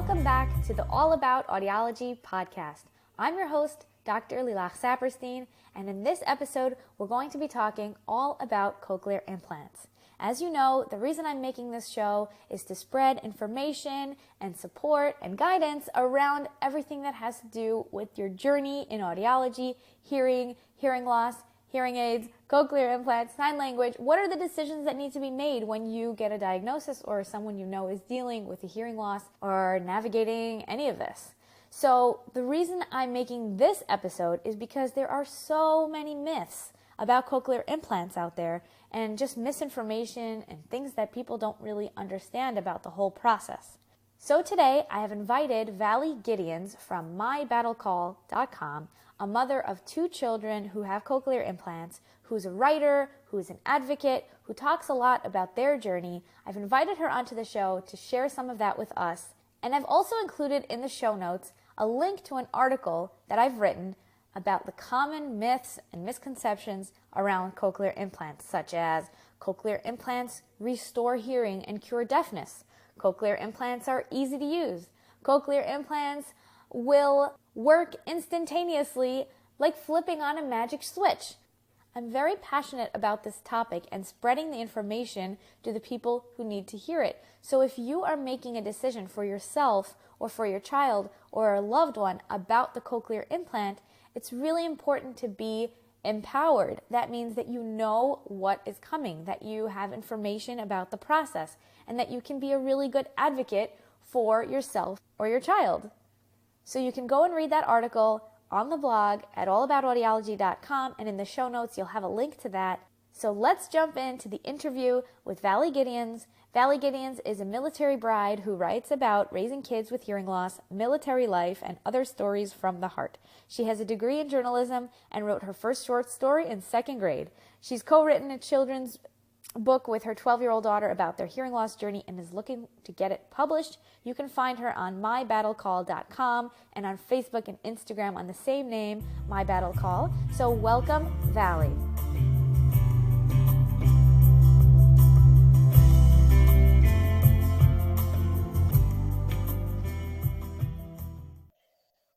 Welcome back to the All About Audiology podcast. I'm your host, Dr. Lilach Saperstein, and in this episode, we're going to be talking all about cochlear implants. As you know, the reason I'm making this show is to spread information and support and guidance around everything that has to do with your journey in audiology, hearing, hearing loss, hearing aids, cochlear implants, sign language. What are the decisions that need to be made when you get a diagnosis or someone you know is dealing with a hearing loss or navigating any of this? So the reason I'm making this episode is because there are so many myths about cochlear implants out there and just misinformation and things that people don't really understand about the whole process. So today I have invited Valli Gideons from mybattlecall.com, a mother of 2 children who have cochlear implants, who's a writer, who's an advocate, who talks a lot about their journey. I've invited her onto the show to share some of that with us. And I've also included in the show notes a link to an article that I've written about the common myths and misconceptions around cochlear implants, such as cochlear implants restore hearing and cure deafness. Cochlear implants are easy to use. Cochlear implants will work instantaneously like flipping on a magic switch. I'm very passionate about this topic and spreading the information to the people who need to hear it. So if you are making a decision for yourself or for your child or a loved one about the cochlear implant, it's really important to be empowered. That means that you know what is coming, that you have information about the process, and that you can be a really good advocate for yourself or your child. So you can go and read that article on the blog at allaboutaudiology.com, and in the show notes you'll have a link to that. So let's jump into the interview with Valli Gideons. Valli Gideons is a military bride who writes about raising kids with hearing loss, military life, and other stories from the heart. She has a degree in journalism and wrote her first short story in 2nd grade. She's co-written a children's book with her 12-year-old daughter about their hearing loss journey and is looking to get it published. You can find her on mybattlecall.com and on Facebook and Instagram on the same name, mybattlecall. So welcome, Valli.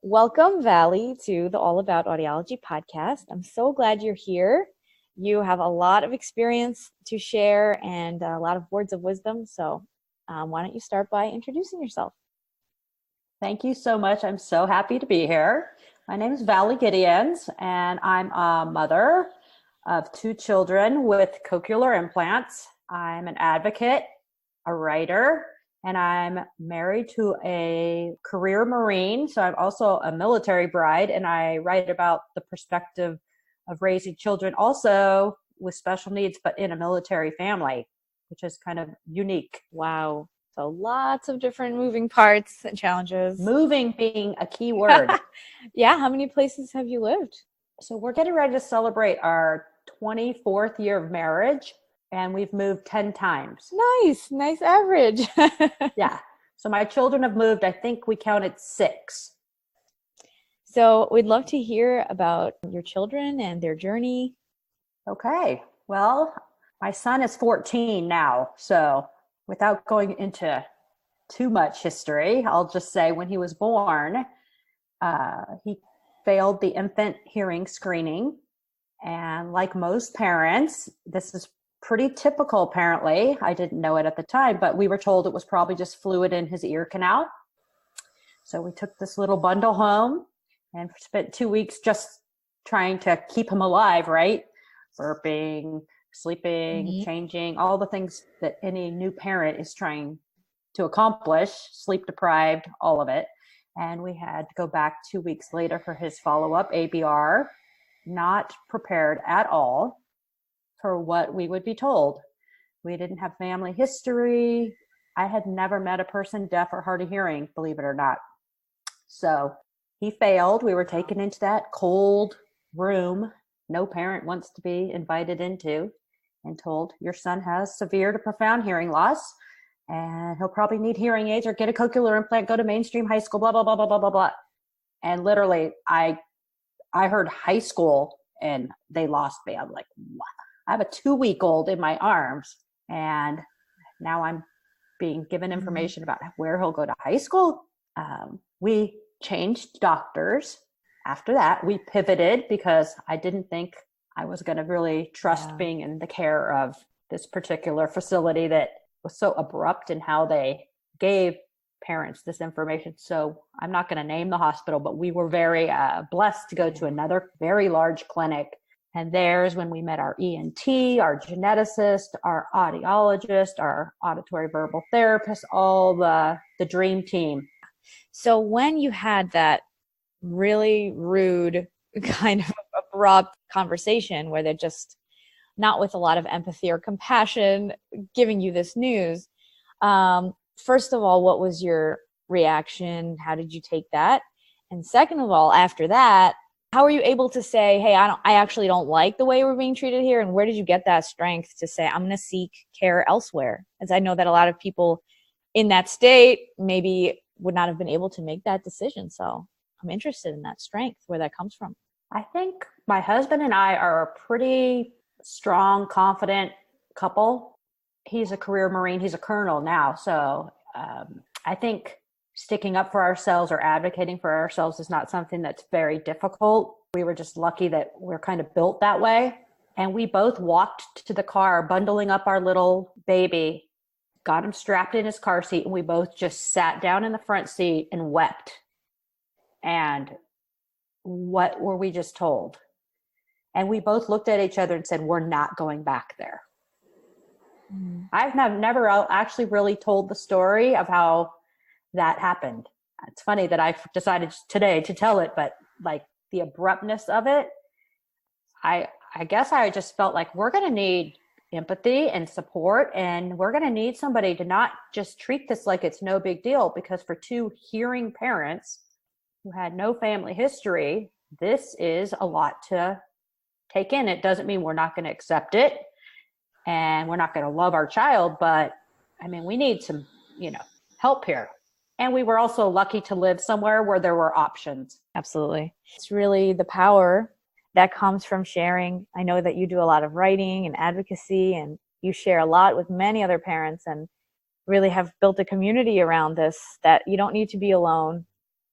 Welcome, Valli, to the All About Audiology podcast. I'm so glad you're here. You have a lot of experience to share and a lot of words of wisdom. So why don't you start by introducing yourself? Thank you so much. I'm so happy to be here. My name is Valli Gideons, and I'm a mother of 2 children with cochlear implants. I'm an advocate, a writer, and I'm married to a career Marine. So I'm also a military bride, and I write about the perspective of raising children also with special needs, but in a military family, which is kind of unique. Wow. So lots of different moving parts and challenges. Moving being a key word. Yeah. How many places have you lived? So we're getting ready to celebrate our 24th year of marriage, and we've moved 10 times. Nice average. Yeah. So my children have moved, I think we counted 6. So we'd love to hear about your children and their journey. Okay. Well, my son is 14 now. So without going into too much history, I'll just say when he was born, he failed the infant hearing screening. And like most parents, this is pretty typical apparently. I didn't know it at the time, but we were told it was probably just fluid in his ear canal. So we took this little bundle home and spent 2 weeks just trying to keep him alive, right? Burping, sleeping, changing, all the things that any new parent is trying to accomplish, sleep deprived, all of it. And we had to go back 2 weeks later for his follow-up ABR, not prepared at all for what we would be told. We didn't have family history. I had never met a person deaf or hard of hearing, believe it or not. So he failed. We were taken into that cold room no parent wants to be invited into and told, your son has severe to profound hearing loss and he'll probably need hearing aids or get a cochlear implant, go to mainstream high school, blah, blah, blah, blah, blah, blah, blah. And literally I heard high school and they lost me. I'm like, what? I have a 2-week-old in my arms and now I'm being given information about where he'll go to high school, We changed doctors. After that, we pivoted because I didn't think I was going to really trust being in the care of this particular facility that was so abrupt in how they gave parents this information. So I'm not going to name the hospital, but we were very blessed to go to another very large clinic. And there's when we met our ENT, our geneticist, our audiologist, our auditory verbal therapist, all the dream team. So when you had that really rude, kind of abrupt conversation where they're just not with a lot of empathy or compassion giving you this news, first of all, what was your reaction? How did you take that? And second of all, after that, how were you able to say, hey, I actually don't like the way we're being treated here? And where did you get that strength to say, I'm going to seek care elsewhere? As I know that a lot of people in that state maybe would not have been able to make that decision. So I'm interested in that strength, where that comes from. I think my husband and I are a pretty strong, confident couple. He's a career Marine. He's a colonel now. So I think sticking up for ourselves or advocating for ourselves is not something that's very difficult. We were just lucky that we're kind of built that way. And we both walked to the car, bundling up our little baby, got him strapped in his car seat, and we both just sat down in the front seat and wept. And what were we just told? And we both looked at each other and said, we're not going back there. I've never actually really told the story of how that happened. It's funny that I decided today to tell it, but like the abruptness of it, I guess I just felt like we're going to need empathy and support, and we're going to need somebody to not just treat this like it's no big deal, because for two hearing parents who had no family history, this is a lot to take in. It doesn't mean we're not going to accept it and we're not going to love our child, but I mean, we need some, help here. And we were also lucky to live somewhere where there were options. Absolutely. It's really the power that comes from sharing. I know that you do a lot of writing and advocacy, and you share a lot with many other parents and really have built a community around this, that you don't need to be alone.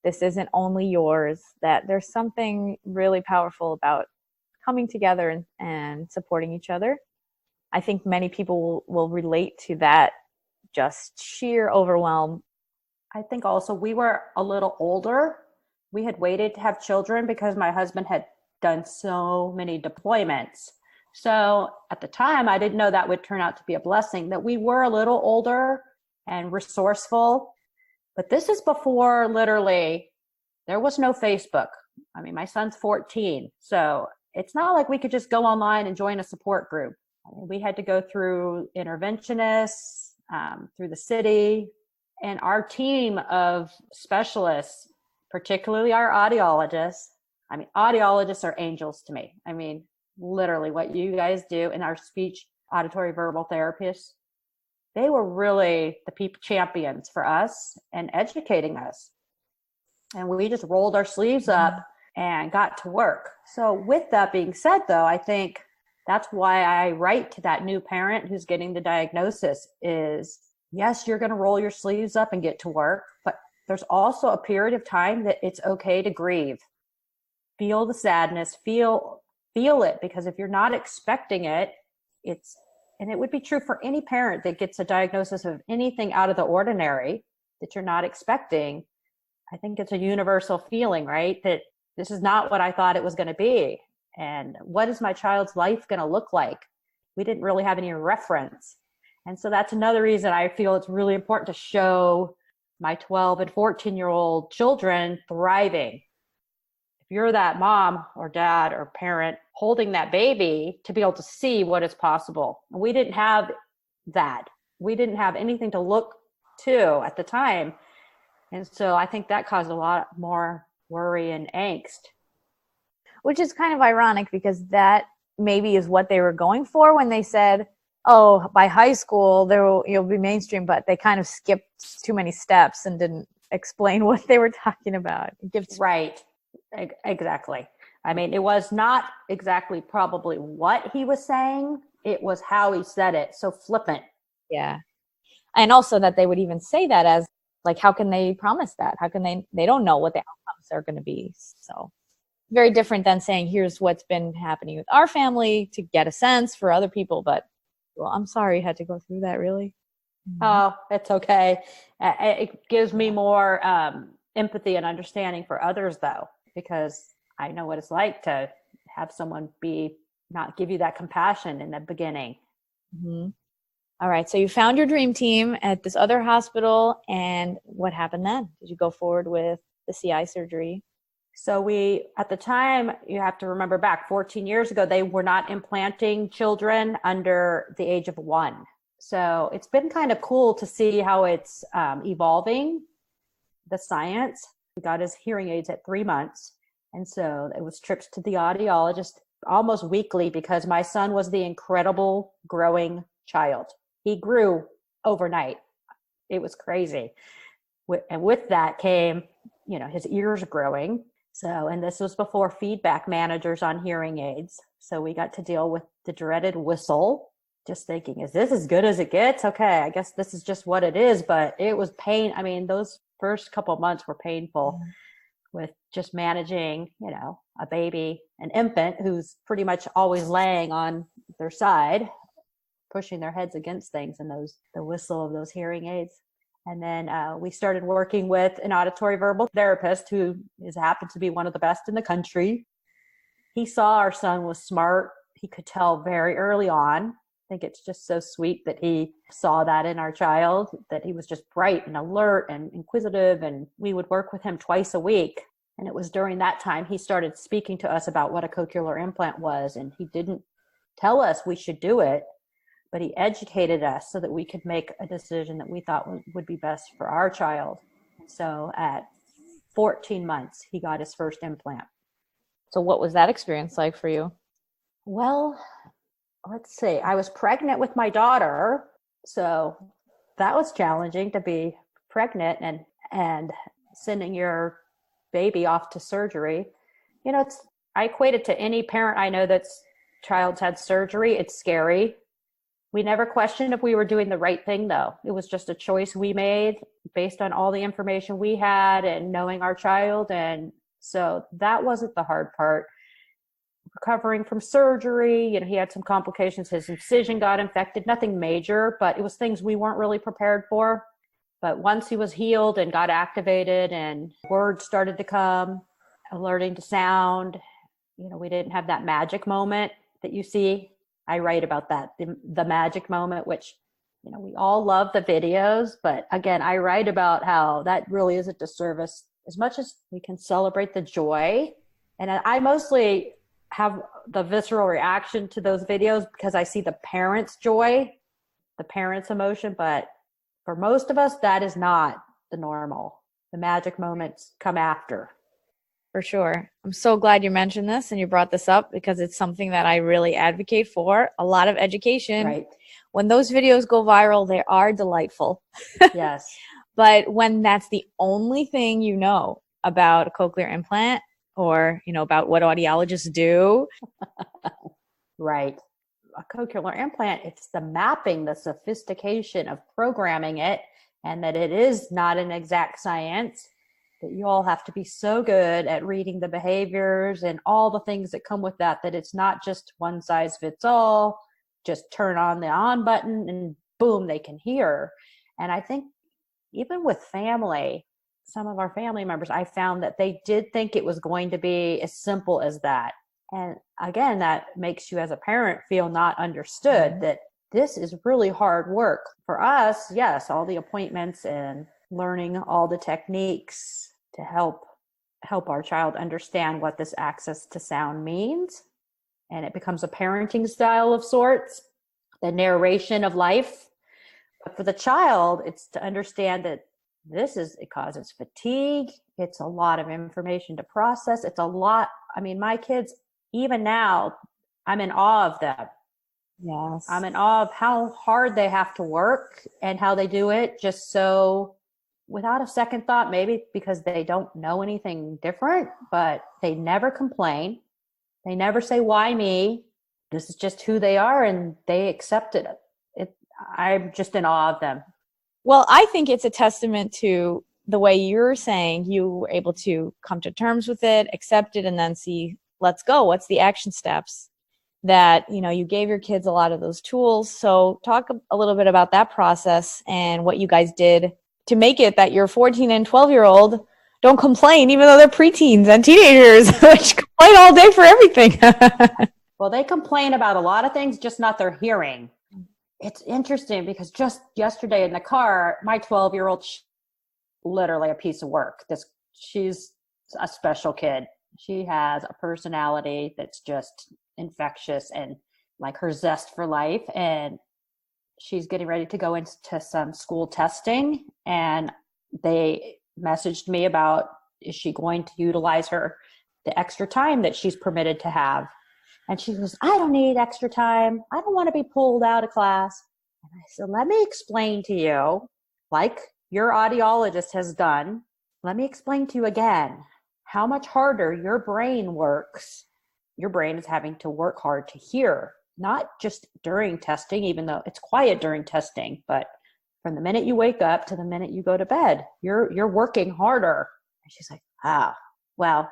This isn't only yours, that there's something really powerful about coming together and supporting each other. I think many people will relate to that just sheer overwhelm. I think also we were a little older. We had waited to have children because my husband had done so many deployments. So at the time, I didn't know that would turn out to be a blessing, that we were a little older and resourceful. But this is before literally there was no Facebook. I mean, my son's 14. So it's not like we could just go online and join a support group. I mean, we had to go through interventionists, through the city, and our team of specialists, particularly our audiologists. I mean, audiologists are angels to me. I mean, literally what you guys do, and our speech auditory verbal therapists, they were really the people champions for us and educating us. And we just rolled our sleeves up and got to work. So with that being said, though, I think that's why I write to that new parent who's getting the diagnosis is, yes, you're going to roll your sleeves up and get to work, but there's also a period of time that it's okay to grieve. Feel the sadness, feel it, because if you're not expecting it, and it would be true for any parent that gets a diagnosis of anything out of the ordinary that you're not expecting. I think it's a universal feeling, right? That this is not what I thought it was going to be. And what is my child's life going to look like? We didn't really have any reference. And so that's another reason I feel it's really important to show my 12 and 14-year-old children thriving. If you're that mom or dad or parent holding that baby, to be able to see what is possible. And we didn't have that. We didn't have anything to look to at the time. And so I think that caused a lot more worry and angst. Which is kind of ironic, because that maybe is what they were going for when they said, oh, by high school, you'll be mainstream, but they kind of skipped too many steps and didn't explain what they were talking about. Right. Exactly. I mean, it was not exactly probably what he was saying. It was how he said it. So flippant. Yeah. And also that they would even say that as Like, how can they promise that? How can they don't know what the outcomes are going to be. So very different than saying, here's what's been happening with our family to get a sense for other people. But, well, I'm sorry you had to go through that, really. Oh, it's okay. It gives me more empathy and understanding for others, though, because I know what it's like to have someone not give you that compassion in the beginning. Mm-hmm. All right. So you found your dream team at this other hospital. And what happened then? Did you go forward with the CI surgery? So at the time, you have to remember back 14 years ago, they were not implanting children under the age of 1. So it's been kind of cool to see how it's evolving, the science. We got his hearing aids at 3 months. And so it was trips to the audiologist almost weekly because my son was the incredible growing child. He grew overnight. It was crazy. And with that came, his ears growing. So, and this was before feedback managers on hearing aids. So we got to deal with the dreaded whistle, just thinking, is this as good as it gets? Okay, I guess this is just what it is. But it was pain. I mean, those first couple of months were painful with just managing, a baby, an infant who's pretty much always laying on their side, pushing their heads against things, and the whistle of those hearing aids. And then we started working with an auditory verbal therapist who happened to be one of the best in the country. He saw our son was smart. He could tell very early on. I think it's just so sweet that he saw that in our child, that he was just bright and alert and inquisitive. And we would work with him twice a week. And it was during that time he started speaking to us about what a cochlear implant was. And he didn't tell us we should do it, but he educated us so that we could make a decision that we thought would be best for our child. So at 14 months, he got his first implant. So what was that experience like for you? Well, let's see. I was pregnant with my daughter. So that was challenging to be pregnant and sending your baby off to surgery. I equate it to any parent I know that's child's had surgery. It's scary. We never questioned if we were doing the right thing, though. It was just a choice we made based on all the information we had and knowing our child. And so that wasn't the hard part. Recovering from surgery, he had some complications. His incision got infected, nothing major, but it was things we weren't really prepared for. But once he was healed and got activated and words started to come, alerting to sound, we didn't have that magic moment that you see. I write about that, the magic moment, which, we all love the videos, but again, I write about how that really is a disservice as much as we can celebrate the joy. And I mostly have the visceral reaction to those videos because I see the parents' joy, the parents' emotion, but for most of us, that is not the normal. The magic moments come after. For sure. I'm so glad you mentioned this and you brought this up because it's something that I really advocate for. A lot of education. Right. When those videos go viral, they are delightful. Yes. But when that's the only thing you know about a cochlear implant or, about what audiologists do. Right. A cochlear implant, it's the mapping, the sophistication of programming it, and that it is not an exact science. That you all have to be so good at reading the behaviors and all the things that come with that it's not just one size fits all, just turn on the on button and boom, they can hear. And I think even with family, some of our family members, I found that they did think it was going to be as simple as that. And again, that makes you as a parent feel not understood, that this is really hard work. For us, yes, all the appointments and learning all the techniques to help our child understand what this access to sound means. And it becomes a parenting style of sorts, the narration of life. But for the child, it's to understand that it causes fatigue. It's a lot of information to process. It's a lot. I mean, my kids, even now, I'm in awe of them. Yes. I'm in awe of how hard they have to work and how they do it just so without a second thought, maybe because they don't know anything different, but they never complain. They never say, why me? This is just who they are, and they accept it. I'm just in awe of them. Well, I think it's a testament to the way you're saying you were able to come to terms with it, accept it, and then see, let's go. What's the action steps? That, you gave your kids a lot of those tools. So talk a little bit about that process and what you guys did to make it that your 14 and 12-year-old don't complain, even though they're preteens and teenagers, which complain all day for everything. Well, they complain about a lot of things, just not their hearing. It's interesting because just yesterday in the car, my 12-year-old, literally a piece of work. She's a special kid. She has a personality that's just infectious and like her zest for life. And she's getting ready to go into some school testing. And they messaged me about, is she going to utilize the extra time that she's permitted to have? And she goes, I don't need extra time. I don't want to be pulled out of class. And I said, let me explain to you, like your audiologist has done, let me explain to you again how much harder your brain works. Your brain is having to work hard to hear, not just during testing, even though it's quiet during testing, but from the minute you wake up to the minute you go to bed, you're working harder. And she's like, well,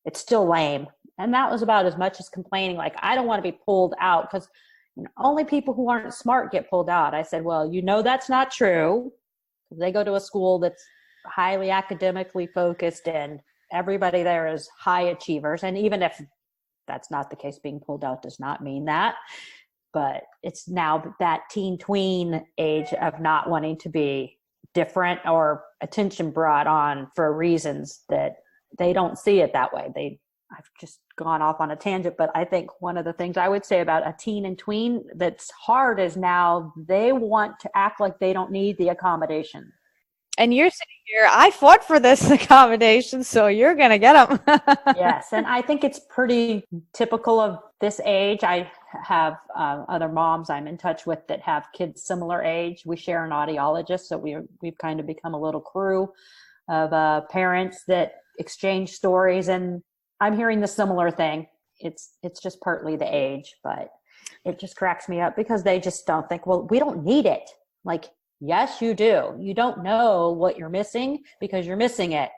it's still lame. And that was about as much as complaining, like, I don't want to be pulled out because only people who aren't smart get pulled out. I said, well, that's not true. They go to a school that's highly academically focused and everybody there is high achievers. And even if that's not the case, being pulled out does not mean that. But it's now that teen tween age of not wanting to be different or attention brought on for reasons that they don't see it that way. I've just gone off on a tangent, but I think one of the things I would say about a teen and tween that's hard is now they want to act like they don't need the accommodation. And you're sitting here, I fought for this accommodation, so you're going to get them. Yes, and I think it's pretty typical of this age. I have other moms I'm in touch with that have kids similar age. We share an audiologist, so we've kind of become a little crew of parents that exchange stories, and I'm hearing the similar thing. It's just partly the age, but it just cracks me up because they just don't think, well, we don't need it. Like, yes, you do. You don't know what you're missing because you're missing it.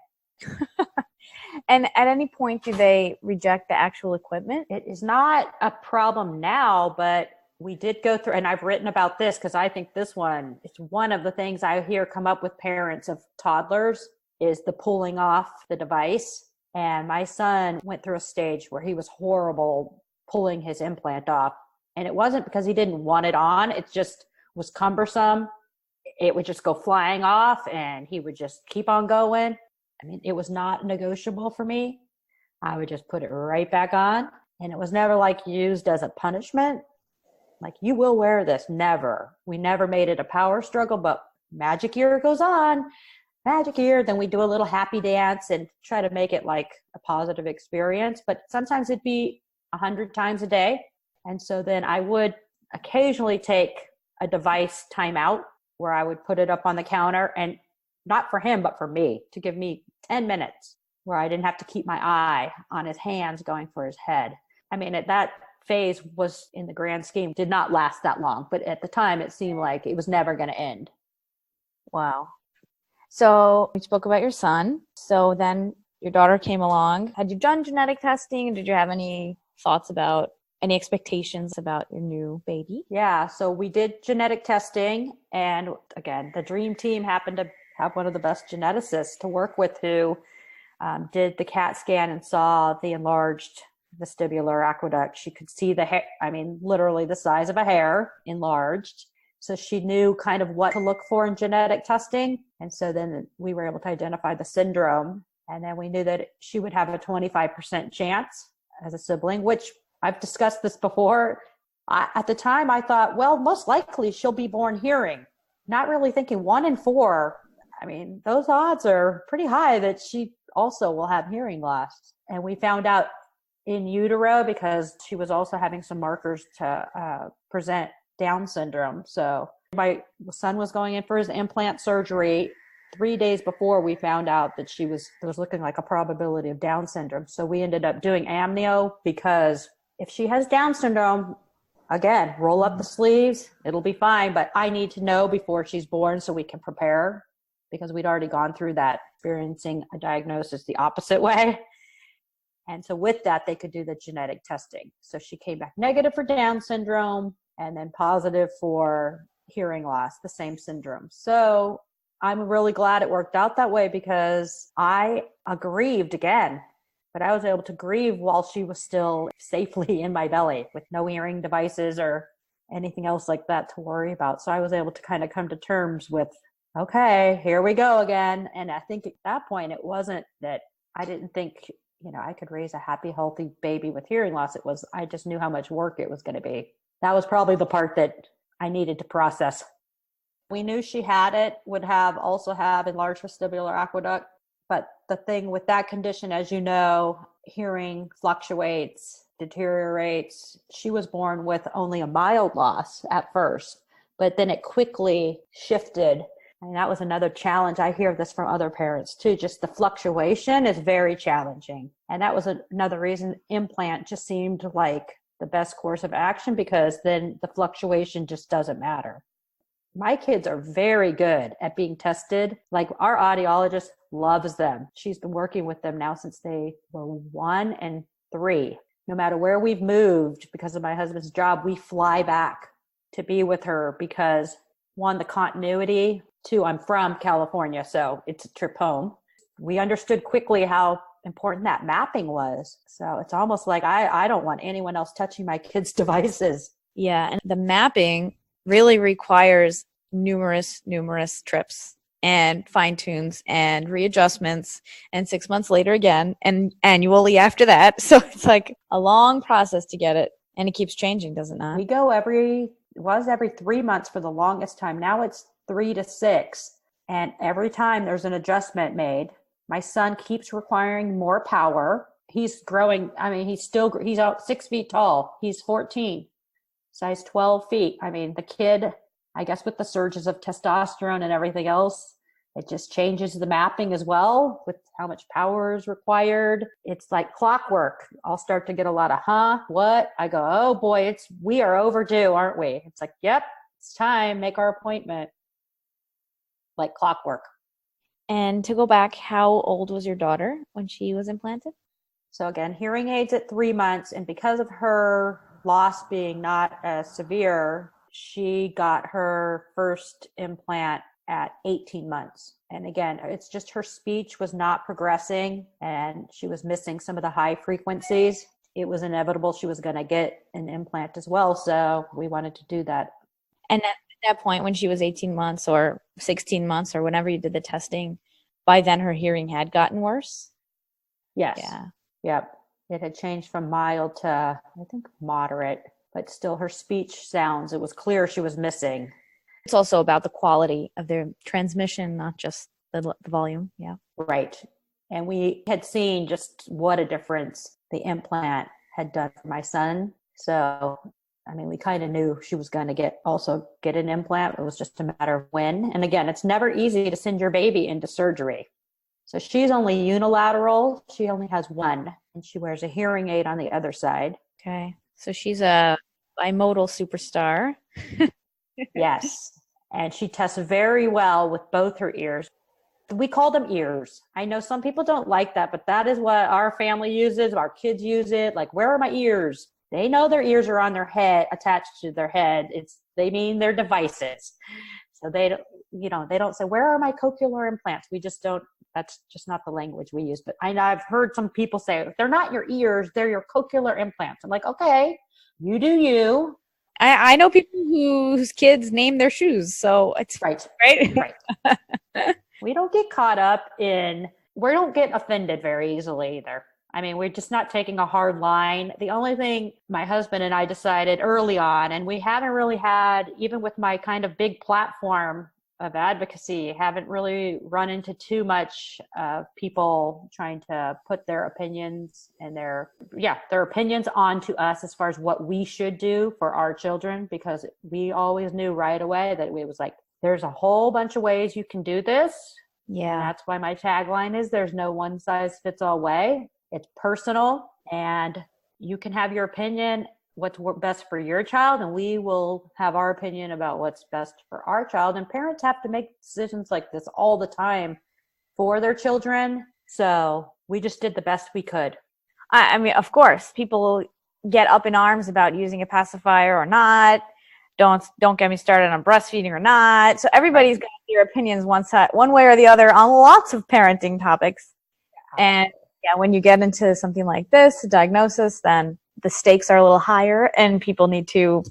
And at any point, do they reject the actual equipment? It is not a problem now, but we did go through, and I've written about this because I think it's one of the things I hear come up with parents of toddlers is the pulling off the device. And my son went through a stage where he was horrible pulling his implant off. And it wasn't because he didn't want it on. It just was cumbersome. It would just go flying off and he would just keep on going. I mean, it was not negotiable for me. I would just put it right back on. And it was never like used as a punishment. Like, you will wear this. Never. We never made it a power struggle, but magic ear goes on. Magic ear, then we do a little happy dance and try to make it like a positive experience. But sometimes it'd be 100 times a day. And so then I would occasionally take a device timeout where I would put it up on the counter, and not for him, but for me, to give me 10 minutes where I didn't have to keep my eye on his hands going for his head. I mean, at that phase was, in the grand scheme, did not last that long. But at the time, it seemed like it was never going to end. Wow. So we spoke about your son. So then your daughter came along. Had you done genetic testing? Did you have any thoughts about any expectations about your new baby? Yeah, so we did genetic testing. And again, the dream team happened to have one of the best geneticists to work with who did the CAT scan and saw the enlarged vestibular aqueduct. She could see the hair, I mean, literally the size of a hair enlarged. So she knew kind of what to look for in genetic testing. And so then we were able to identify the syndrome. And then we knew that she would have a 25% chance as a sibling, which I've discussed this before. At the time, I thought, well, most likely she'll be born hearing. Not really thinking 1 in 4. I mean, those odds are pretty high that she also will have hearing loss. And we found out in utero because she was also having some markers to present Down syndrome. So my son was going in for his implant surgery 3 days before we found out that there was looking like a probability of Down syndrome. So we ended up doing amnio because if she has Down syndrome, again, roll up the sleeves. It'll be fine. But I need to know before she's born so we can prepare, because we'd already gone through that, experiencing a diagnosis the opposite way. And so with that, they could do the genetic testing. So she came back negative for Down syndrome and then positive for hearing loss, the same syndrome. So I'm really glad it worked out that way, because I grieved again, but I was able to grieve while she was still safely in my belly with no hearing devices or anything else like that to worry about. So I was able to kind of come to terms with, okay, here we go again. And I think at that point, it wasn't that I didn't think, I could raise a happy, healthy baby with hearing loss. It was, I just knew how much work it was going to be. That was probably the part that I needed to process. We knew she had it, would also have enlarged vestibular aqueduct. But the thing with that condition, as you know, hearing fluctuates, deteriorates. She was born with only a mild loss at first, but then it quickly shifted. And that was another challenge. I hear this from other parents too. Just the fluctuation is very challenging. And that was another reason implant just seemed like the best course of action, because then the fluctuation just doesn't matter. My kids are very good at being tested. Like, our audiologist loves them. She's been working with them now since they were 1 and 3. No matter where we've moved, because of my husband's job, we fly back to be with her because, 1, the continuity, 2, I'm from California, so it's a trip home. We understood quickly how important that mapping was. So it's almost like I don't want anyone else touching my kids' devices. Yeah, and the mapping really requires numerous trips and fine tunes and readjustments, and 6 months later again, and annually after that. So it's like a long process to get it, and it keeps changing, does it not? We go every 3 months for the longest time. Now it's 3 to 6, and every time there's an adjustment made. My son keeps requiring more power. He's growing. I mean, he's out 6 feet tall. He's 14. Size 12 feet. I mean, the kid, I guess with the surges of testosterone and everything else, it just changes the mapping as well with how much power is required. It's like clockwork. I'll start to get a lot of, what? I go, oh boy, we are overdue, aren't we? It's like, yep, it's time, make our appointment. Like clockwork. And to go back, how old was your daughter when she was implanted? So again, hearing aids at 3 months, and because of her loss being not as severe, she got her first implant at 18 months. And again, it's just her speech was not progressing, and she was missing some of the high frequencies. It was inevitable she was going to get an implant as well. So we wanted to do that. And at that point, when she was 18 months or 16 months or whenever you did the testing, by then her hearing had gotten worse? Yes. Yeah. Yep. It had changed from mild to, I think, moderate, but still her speech sounds, it was clear she was missing. It's also about the quality of their transmission, not just the volume. Yeah. Right. And we had seen just what a difference the implant had done for my son. So, I mean, we kind of knew she was going to get an implant. It was just a matter of when. And again, it's never easy to send your baby into surgery. So she's only unilateral. She only has one, and she wears a hearing aid on the other side. Okay. So she's a bimodal superstar. Yes. And she tests very well with both her ears. We call them ears. I know some people don't like that, but that is what our family uses. Our kids use it. Like, where are my ears? They know their ears are on their head, attached to their head. They mean their devices. So they don't say, where are my cochlear implants? We just don't. That's just not the language we use. But I've heard some people say, they're not your ears, they're your cochlear implants. I'm like, okay, you do you. I know people whose kids name their shoes, so it's right. Right. We don't get caught up we don't get offended very easily either. I mean, we're just not taking a hard line. The only thing my husband and I decided early on, and we haven't really had, even with my kind of big platform of advocacy, haven't really run into too much of people trying to put their opinions and their opinions onto us as far as what we should do for our children, because we always knew right away that it was like, there's a whole bunch of ways you can do this. Yeah. And that's why my tagline is, there's no one size fits all way. It's personal, and you can have your opinion, what's best for your child, and we will have our opinion about what's best for our child. And parents have to make decisions like this all the time for their children. So we just did the best we could. I mean, of course, people get up in arms about using a pacifier or not. Don't get me started on breastfeeding or not. So everybody's got their opinions one way or the other on lots of parenting topics. And yeah, when you get into something like this, a diagnosis, then the stakes are a little higher, and people need to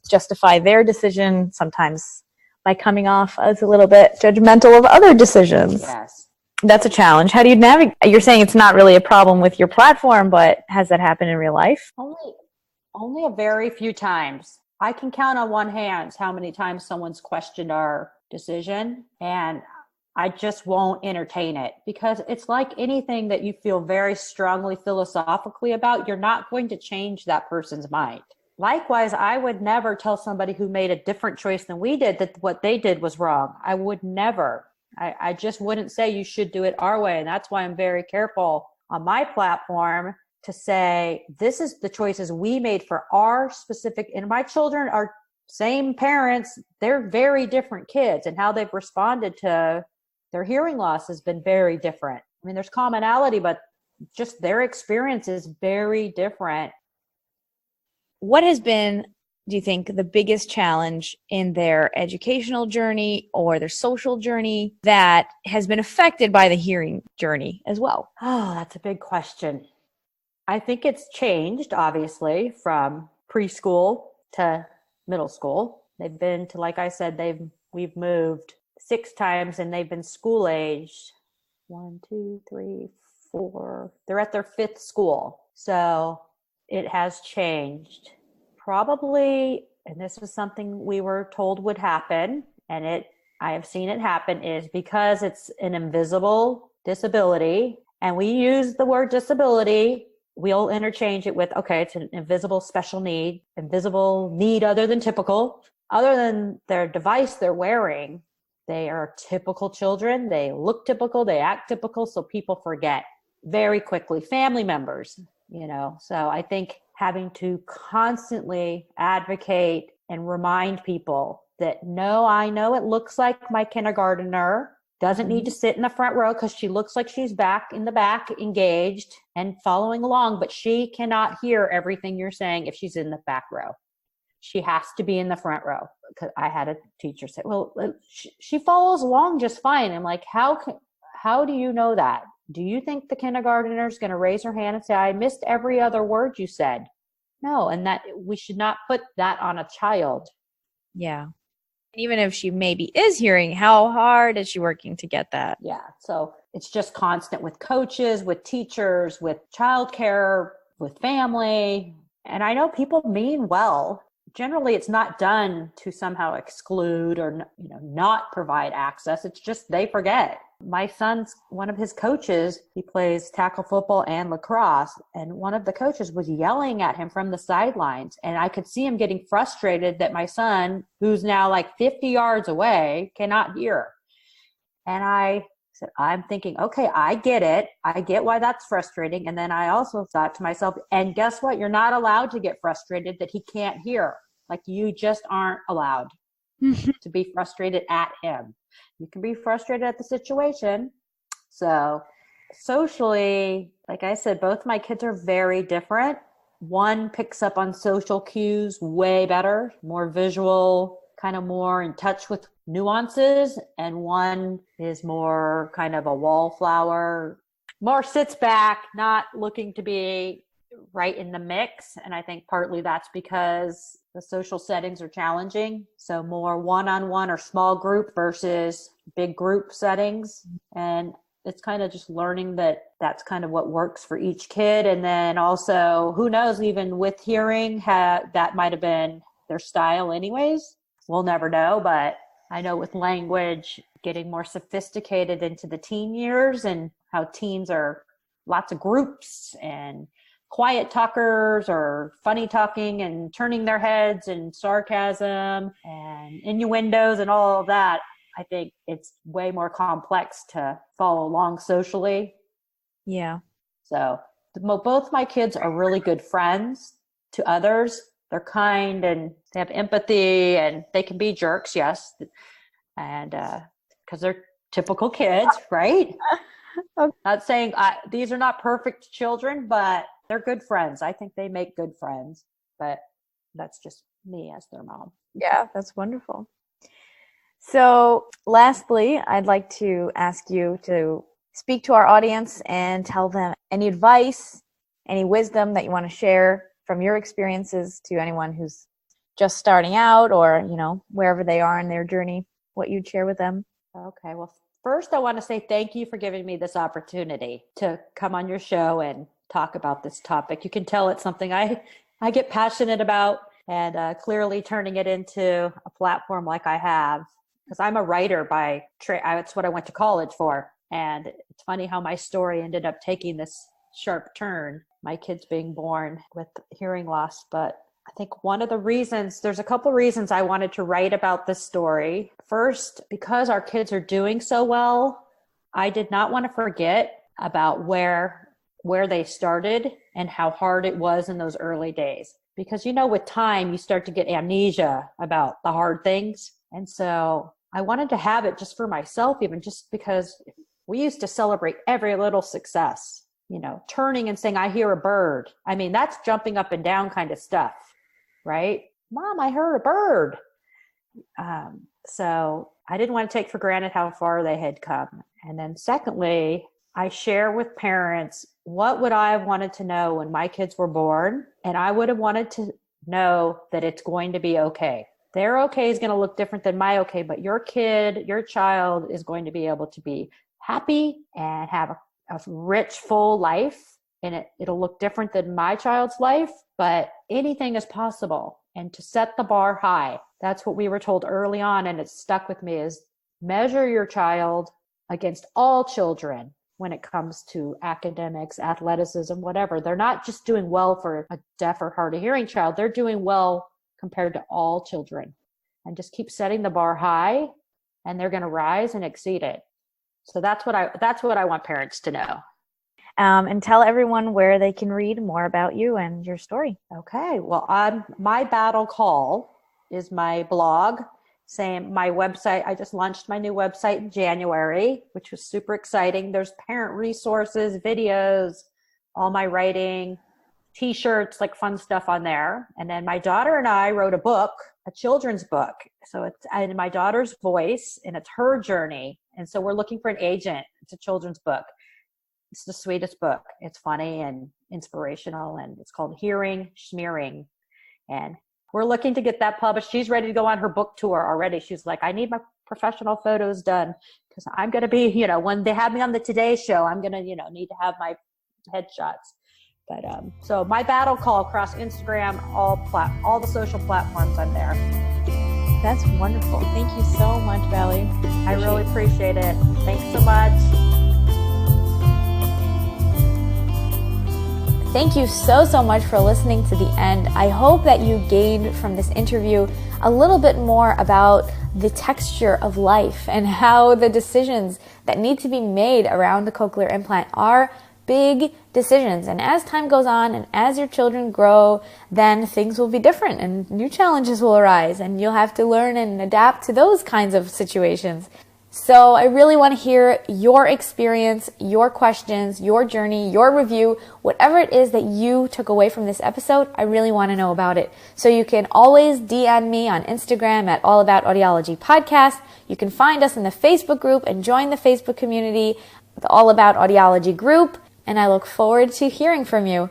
justify their decision sometimes by coming off as a little bit judgmental of other decisions. Yes. That's a challenge. How do you navigate? You're saying it's not really a problem with your platform, but has that happened in real life? Only a very few times. I can count on one hand how many times someone's questioned our decision, and I just won't entertain it, because it's like anything that you feel very strongly philosophically about, you're not going to change that person's mind. Likewise, I would never tell somebody who made a different choice than we did that what they did was wrong. I would never. I just wouldn't say you should do it our way. And that's why I'm very careful on my platform to say, this is the choices we made for our specific, and my children are same parents. They're very different kids, and how they've responded to their hearing loss has been very different. I mean, there's commonality, but just their experience is very different. What has been, do you think, the biggest challenge in their educational journey or their social journey that has been affected by the hearing journey as well? Oh, that's a big question. I think it's changed, obviously, from preschool to middle school. They've been to, like I said, we've moved 6 times, and they've been school aged 1, 2, 3, 4. They're at their 5th school. So it has changed. Probably, and this was something we were told would happen, and I have seen it happen, is because it's an invisible disability, and we use the word disability, we'll interchange it with, okay, it's an invisible special need, invisible need other than typical. Other than their device they're wearing, they are typical children. They look typical, they act typical, so people forget very quickly. Family members, so I think having to constantly advocate and remind people that, no, I know it looks like my kindergartner doesn't need to sit in the front row because she looks like she's back in the back engaged and following along, but she cannot hear everything you're saying if she's in the back row. She has to be in the front row. Because I had a teacher say, well, she follows along just fine. I'm like, how do you know that? Do you think the kindergartner is going to raise her hand and say, I missed every other word you said? No, and that we should not put that on a child. Yeah. Even if she maybe is hearing, how hard is she working to get that? Yeah. So it's just constant with coaches, with teachers, with childcare, with family. And I know people mean well. Generally, it's not done to somehow exclude or not provide access. It's just they forget. My son's, one of his coaches, he plays tackle football and lacrosse, and one of the coaches was yelling at him from the sidelines, and I could see him getting frustrated that my son, who's now like 50 yards away, cannot hear. And I said, I'm thinking, okay, I get it. I get why that's frustrating. And then I also thought to myself, and guess what? You're not allowed to get frustrated that he can't hear. Like, you just aren't allowed to be frustrated at him. You can be frustrated at the situation. So socially, like I said, both my kids are very different. One picks up on social cues way better, more visual, kind of more in touch with nuances. And one is more kind of a wallflower, more sits back, not looking to be right in the mix. And I think partly that's because the social settings are challenging. So more one-on-one or small group versus big group settings. And it's kind of just learning that that's kind of what works for each kid. And then also, who knows, even with hearing, that might have been their style anyways. We'll never know. But I know with language, getting more sophisticated into the teen years, and how teens are lots of groups and quiet talkers or funny talking and turning their heads and sarcasm and innuendos and all of that. I think it's way more complex to follow along socially. Yeah. So both my kids are really good friends. to others. They're kind and they have empathy, and they can be jerks, yes. And because they're typical kids, right? Okay. Not saying these are not perfect children, but they're good friends. I think they make good friends, but that's just me as their mom. Yeah, that's wonderful. So lastly, I'd like to ask you to speak to our audience and tell them any advice, any wisdom that you want to share from your experiences to anyone who's just starting out, or, you know, wherever they are in their journey, what you'd share with them. Okay. Well, first I want to say thank you for giving me this opportunity to come on your show and talk about this topic. You can tell it's something I get passionate about, and clearly turning it into a platform like I have, because I'm a writer by trade. That's what I went to college for. And it's funny how my story ended up taking this sharp turn, my kids being born with hearing loss. But I think one of the reasons, there's a couple reasons I wanted to write about this story. First, because our kids are doing so well, I did not want to forget about where they started and how hard it was in those early days. Because, you know, with time, you start to get amnesia about the hard things. And so I wanted to have it just for myself, even just because we used to celebrate every little success, you know, turning and saying, I hear a bird. I mean, that's jumping up and down kind of stuff, right? Mom, I heard a bird. So I didn't want to take for granted how far they had come. And then secondly, I share with parents, what would I have wanted to know when my kids were born? And I would have wanted to know that it's going to be okay. Their okay is going to look different than my okay, but your kid, your child is going to be able to be happy and have a rich, full life. And it'll look different than my child's life, but anything is possible. And to set the bar high, that's what we were told early on, and it stuck with me, is measure your child against all children when it comes to academics, athleticism, whatever. They're not just doing well for a deaf or hard of hearing child. They're doing well compared to all children. And just keep setting the bar high, and they're going to rise and exceed it. So that's what I want parents to know. And tell everyone where they can read more about you and your story. Okay. Well, my battle call is my blog. Same, my website. I just launched my new website in January, which was super exciting. There's parent resources, videos, all my writing, t-shirts, like fun stuff on there. And then my daughter and I wrote a book, a children's book. So it's in my daughter's voice, and it's her journey. And so we're looking for an agent. It's a children's book. It's the sweetest book. It's funny and inspirational, and it's called Hearing Schmearing. And we're looking to get that published. She's ready to go on her book tour already. She's like, I need my professional photos done, because I'm going to be, you know, when they have me on the Today Show, I'm going to, you know, need to have my headshots. But so my battle call across Instagram, all the social platforms, I'm there. That's wonderful. Thank you so much, Valli. I really appreciate it. Thanks so much. Thank you so much for listening to the end. I hope that you gained from this interview a little bit more about the texture of life and how the decisions that need to be made around the cochlear implant are big decisions. And as time goes on and as your children grow, then things will be different and new challenges will arise, and you'll have to learn and adapt to those kinds of situations. So I really want to hear your experience, your questions, your journey, your review, whatever it is that you took away from this episode. I really want to know about it. So you can always DM me on Instagram at All About Audiology Podcast. You can find us in the Facebook group and join the Facebook community, the All About Audiology group. And I look forward to hearing from you.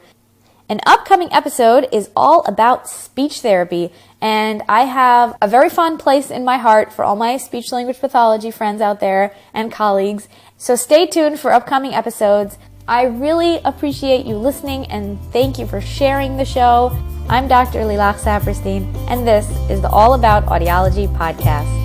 An upcoming episode is all about speech therapy, and I have a very fond place in my heart for all my speech-language pathology friends out there and colleagues. So stay tuned for upcoming episodes. I really appreciate you listening, and thank you for sharing the show. I'm Dr. Lilach Saperstein, and this is the All About Audiology podcast.